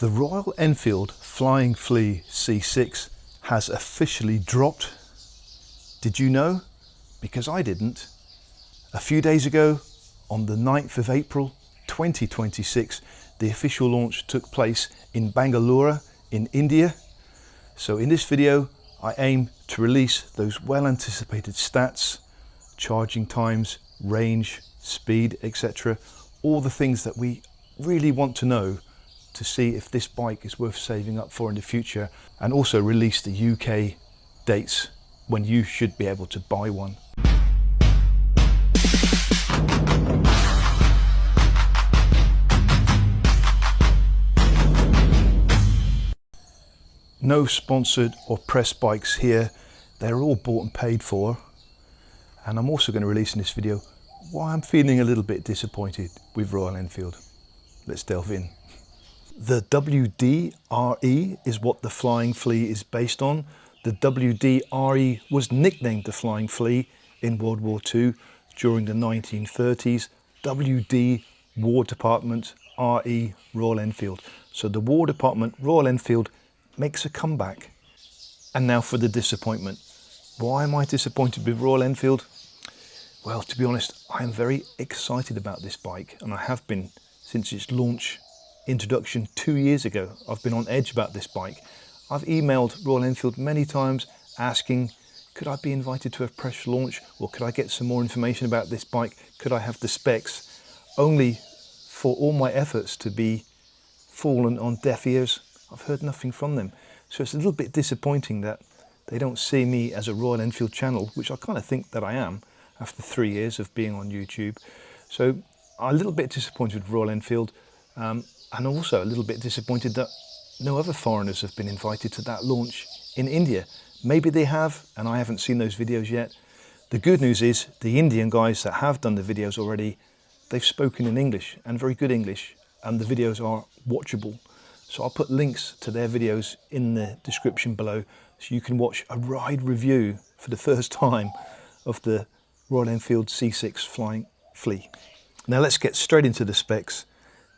The Royal Enfield Flying Flea C6 has officially dropped. Did you know? Because I didn't. A few days ago, on the 9th of April 2026, the official launch took place in Bengaluru in India. So in this video, I aim to release those well-anticipated stats, charging times, range, speed, etc. All the things that we really want to know to see if this bike is worth saving up for in the future, and also release the UK dates when you should be able to buy one. No sponsored or press bikes here. They're all bought and paid for. And I'm also going to release in this video why I'm feeling a little bit disappointed with Royal Enfield. Let's delve in. The WD-RE is what the Flying Flea is based on. The WD-RE was nicknamed the Flying Flea in World War II during the 1930s. WD, War Department, RE, Royal Enfield. So the War Department, Royal Enfield, makes a comeback. And now for the disappointment. Why am I disappointed with Royal Enfield? Well, to be honest, I am very excited about this bike, and I have been since its launch introduction 2 years ago. I've been on edge about this bike. I've emailed Royal Enfield many times asking, could I be invited to a press launch, or could I get some more information about this bike? Could I have the specs? Only for all my efforts to be fallen on deaf ears. I've heard nothing from them. So it's a little bit disappointing that they don't see me as a Royal Enfield channel, which I kind of think that I am after 3 years of being on YouTube. So I'm a little bit disappointed with Royal Enfield. And also a little bit disappointed that no other foreigners have been invited to that launch in India. Maybe they have, and I haven't seen those videos yet. The good news is the Indian guys that have done the videos already, they've spoken in English, and very good English, and the videos are watchable. So I'll put links to their videos in the description below, so you can watch a ride review for the first time of the Royal Enfield C6 Flying Flea. Now let's get straight into the specs.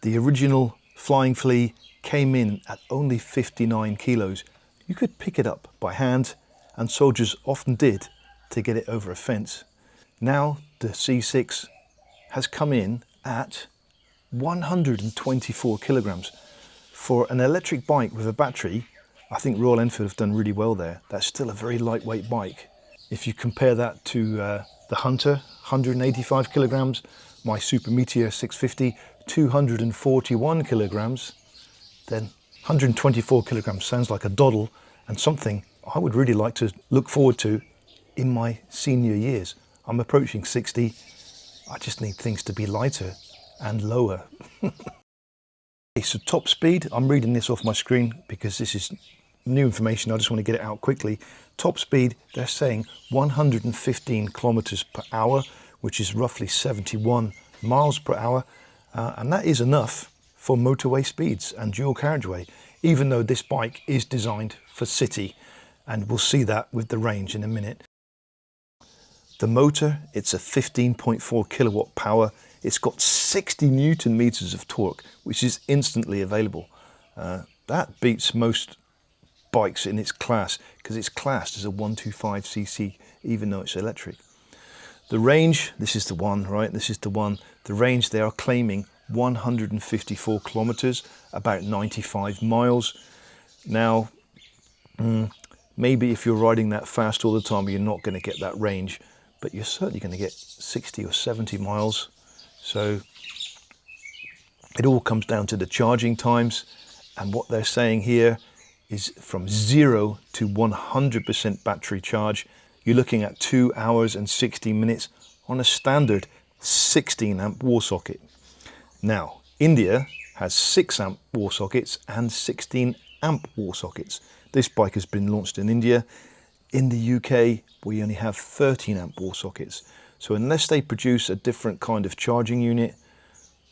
The original Flying Flea came in at only 59 kilos. You could pick it up by hand, and soldiers often did to get it over a fence. Now the C6 has come in at 124 kilograms. For an electric bike with a battery, I think Royal Enfield have done really well there. That's still a very lightweight bike. If you compare that to the Hunter, 185 kilograms, my Super Meteor 650, 241 kilograms, then 124 kilograms sounds like a doddle, and something I would really like to look forward to in my senior years. I'm approaching 60. I just need things to be lighter and lower. So top speed, I'm reading this off my screen because this is new information. I just want to get it out quickly. Top speed, they're saying 115 kilometers per hour, which is roughly 71 miles per hour. And that is enough for motorway speeds and dual carriageway, even though this bike is designed for city, and we'll see that with the range in a minute. The motor, it's a 15.4 kilowatt power. It's got 60 Newton meters of torque, which is instantly available. That beats most bikes in its class, because it's classed as a 125cc, even though it's electric. The range, this is the one, right? This is the one. The range, they are claiming 154 kilometers, about 95 miles. Now, maybe if you're riding that fast all the time, you're not going to get that range, but you're certainly going to get 60 or 70 miles. So it all comes down to the charging times, and what they're saying here is from 0 to 100% battery charge, you're looking at 2 hours and 60 minutes on a standard 16 amp wall socket. Now, India has 6 amp wall sockets and 16 amp wall sockets. This bike has been launched in India. In the UK, we only have 13 amp wall sockets. So unless they produce a different kind of charging unit,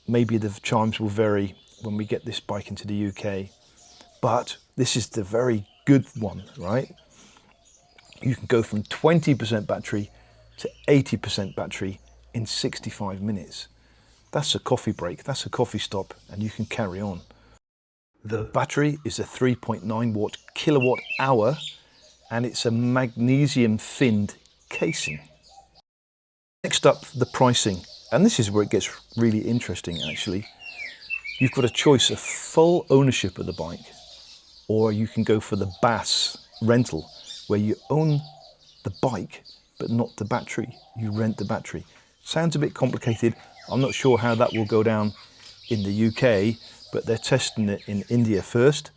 maybe the chimes will vary when we get this bike into the UK. But this is the very good one, right? You can go from 20% battery to 80% battery in 65 minutes. That's a coffee break, that's a coffee stop, and you can carry on. The battery is a 3.9 watt kilowatt hour and it's a magnesium finned casing. Next up, the pricing. And this is where it gets really interesting actually. You've got a choice of full ownership of the bike, or you can go for the BaaS rental, where you own the bike but not the battery. You rent the battery. Sounds a bit complicated. I'm not sure how that will go down in the UK, but they're testing it in India first.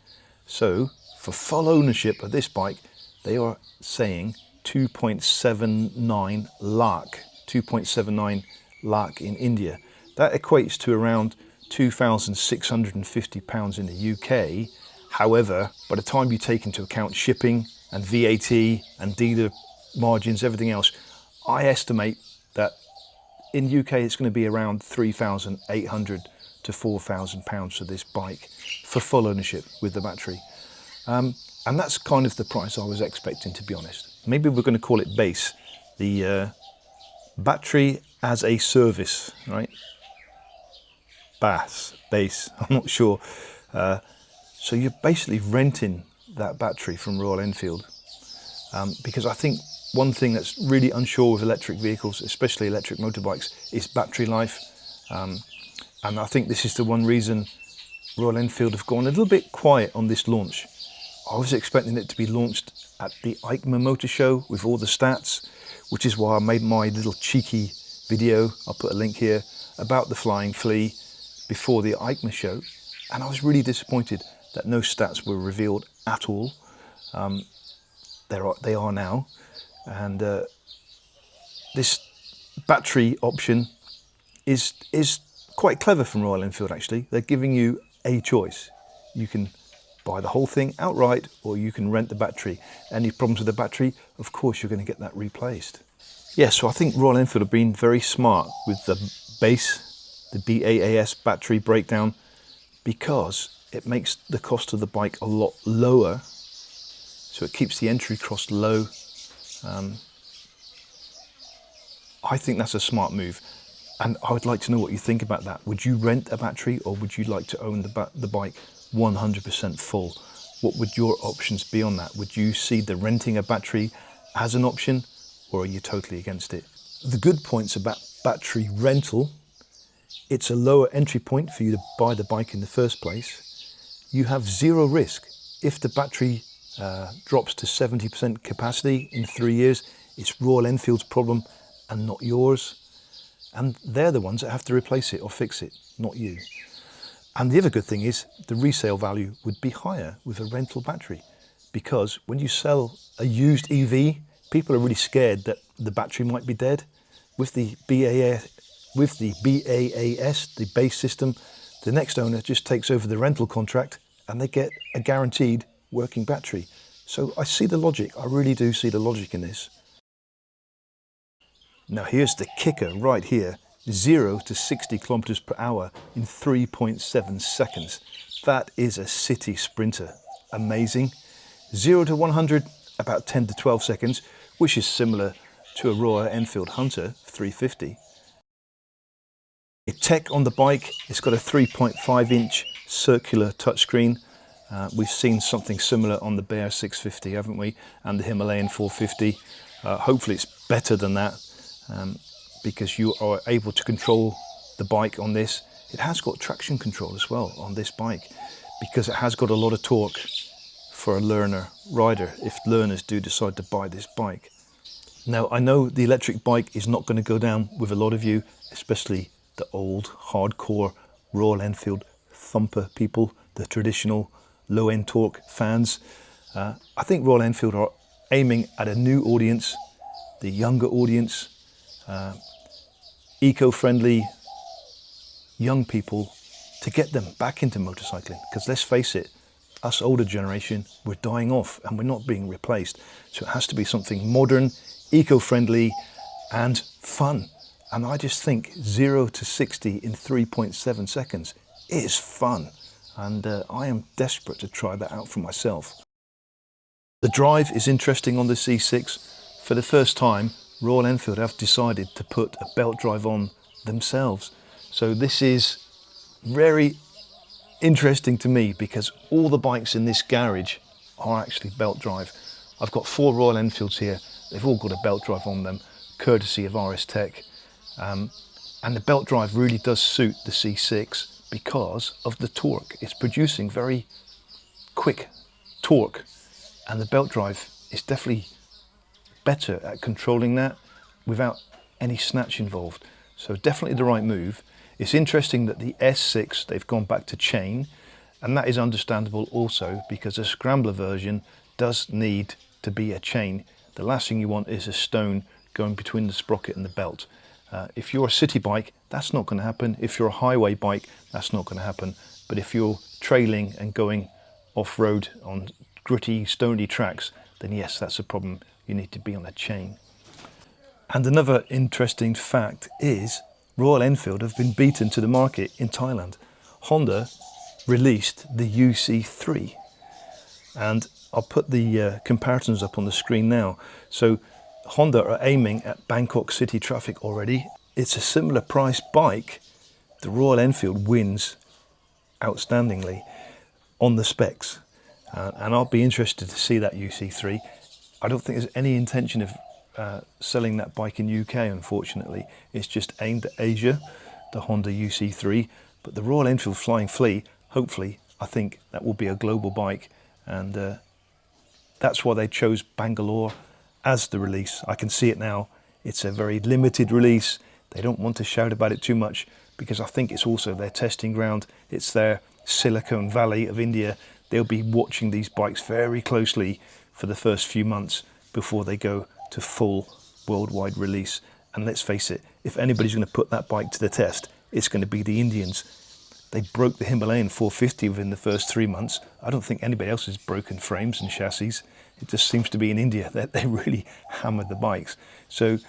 So for full ownership of this bike, they are saying 2.79 lakh, 2.79 lakh in India. That equates to around £2,650 in the UK. However, by the time you take into account shipping and VAT and dealer margins, everything else, I estimate that in UK it's going to be around £3,800 to £4,000 for this bike for full ownership with the battery. And that's kind of the price I was expecting, to be honest. Maybe we're going to call it BaaS, the battery as a service, right? BaaS, I'm not sure. So you're basically renting that battery from Royal Enfield, because I think one thing that's really unsure with electric vehicles, especially electric motorbikes, is battery life. And I think this is the one reason Royal Enfield have gone a little bit quiet on this launch. I was expecting it to be launched at the EICMA Motor Show with all the stats, which is why I made my little cheeky video, I'll put a link here, about the Flying Flea before the EICMA show. And I was really disappointed that no stats were revealed at all. They are now. And this battery option is quite clever from Royal Enfield actually. They're giving you a choice. You can buy the whole thing outright, or you can rent the battery. Any problems with the battery, of course you're going to get that replaced. Yeah, so I think Royal Enfield have been very smart with the BaaS, the BaaS battery breakdown, because it makes the cost of the bike a lot lower. So it keeps the entry cost low. I think that's a smart move. And I would like to know what you think about that. Would you rent a battery, or would you like to own the bike 100% full? What would your options be on that? Would you see the renting a battery as an option, or are you totally against it? The good points about battery rental: it's a lower entry point for you to buy the bike in the first place. You have zero risk. If the battery drops to 70% capacity in 3 years, it's Royal Enfield's problem and not yours. And they're the ones that have to replace it or fix it, not you. And the other good thing is the resale value would be higher with a rental battery, because when you sell a used EV, people are really scared that the battery might be dead. With the BaaS, the BaaS system, the next owner just takes over the rental contract and they get a guaranteed working battery. So I see the logic, I really do see the logic in this. Now here's the kicker right here: 0 to 60 kilometers per hour in 3.7 seconds. That is a city sprinter. Amazing. 0 to 100, about 10 to 12 seconds, which is similar to a Royal Enfield Hunter 350. The tech on the bike, it's got a 3.5-inch circular touchscreen. We've seen something similar on the BaaS 650, haven't we? And the Himalayan 450. Hopefully it's better than that. Because you are able to control the bike on this. It has got traction control as well on this bike, because it has got a lot of torque for a learner rider, if learners do decide to buy this bike. Now I know the electric bike is not going to go down with a lot of you, especially the old hardcore Royal Enfield thumper people, the traditional low-end torque fans. I think Royal Enfield are aiming at a new audience, the younger audience, eco-friendly young people, to get them back into motorcycling. Because let's face it, us older generation, we're dying off and we're not being replaced. So it has to be something modern, eco-friendly and fun. And I just think 0 to 60 in 3.7 seconds is fun. And I am desperate to try that out for myself. The drive is interesting on the C6. For the first time, Royal Enfield have decided to put a belt drive on themselves. So this is very interesting to me because all the bikes in this garage are actually belt drive. I've got 4 Royal Enfields here. They've all got a belt drive on them, courtesy of RS Tech. And the belt drive really does suit the C6 because of the torque. It's producing very quick torque, and the belt drive is definitely better at controlling that without any snatch involved. So definitely the right move. It's interesting that the S6, they've gone back to chain, and that is understandable also because a scrambler version does need to be a chain. The last thing you want is a stone going between the sprocket and the belt. If you're a city bike, that's not going to happen. If you're a highway bike, that's not going to happen. But if you're trailing and going off-road on gritty, stony tracks, then yes, that's a problem. You need to be on a chain. And another interesting fact is Royal Enfield have been beaten to the market in Thailand. Honda released the UC3, and I'll put the comparisons up on the screen now. So Honda are aiming at Bangkok city traffic already. It's a similar price bike. The Royal Enfield wins outstandingly on the specs, and I'll be interested to see that UC3. I don't think there's any intention of selling that bike in UK, unfortunately. It's just aimed at Asia, the Honda UC3, but the Royal Enfield Flying Flea, hopefully, I think that will be a global bike, and that's why they chose Bengaluru as the release. I can see it now. It's a very limited release. They don't want to shout about it too much because I think it's also their testing ground. It's their Silicon Valley of India. They'll be watching these bikes very closely for the first few months before they go to full worldwide release. And let's face it, if anybody's going to put that bike to the test, it's going to be the Indians. They broke the Himalayan 450 within the first 3 months. I don't think anybody else has broken frames and chassis. It just seems to be in India that they really hammered the bikes. So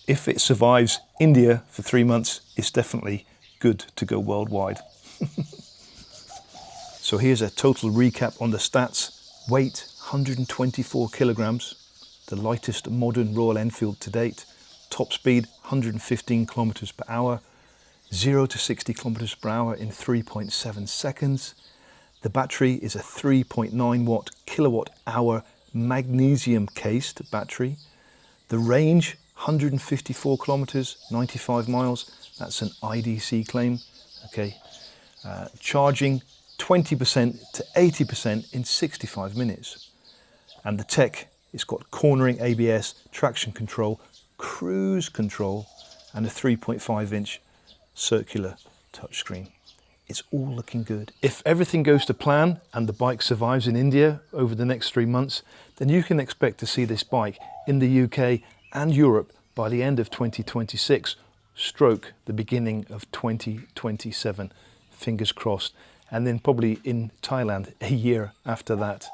if it survives India for 3 months, it's definitely good to go worldwide. So here's a total recap on the stats. Weight, 124 kilograms, the lightest modern Royal Enfield to date. Top speed, 115 kilometers per hour. 0 to 60 kilometers per hour in 3.7 seconds. The battery is a 3.9 watt kilowatt hour magnesium cased battery. The range, 154 kilometers, 95 miles. That's an IDC claim. Okay. Charging 20% to 80% in 65 minutes. And the tech, it's got cornering ABS, traction control, cruise control, and a 3.5 inch circular touchscreen. It's all looking good. If everything goes to plan and the bike survives in India over the next 3 months, then you can expect to see this bike in the UK and Europe by the end of 2026, stroke the beginning of 2027, fingers crossed, and then probably in Thailand a year after that.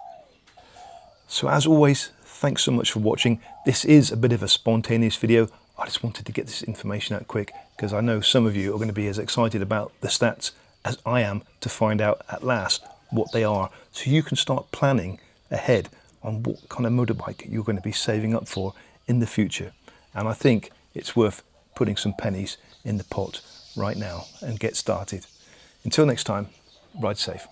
So as always, thanks so much for watching. This is a bit of a spontaneous video. I just wanted to get this information out quick because I know some of you are going to be as excited about the stats as I am to find out at last what they are, so you can start planning ahead on what kind of motorbike you're going to be saving up for in the future. And I think it's worth putting some pennies in the pot right now and get started. Until next time, ride safe.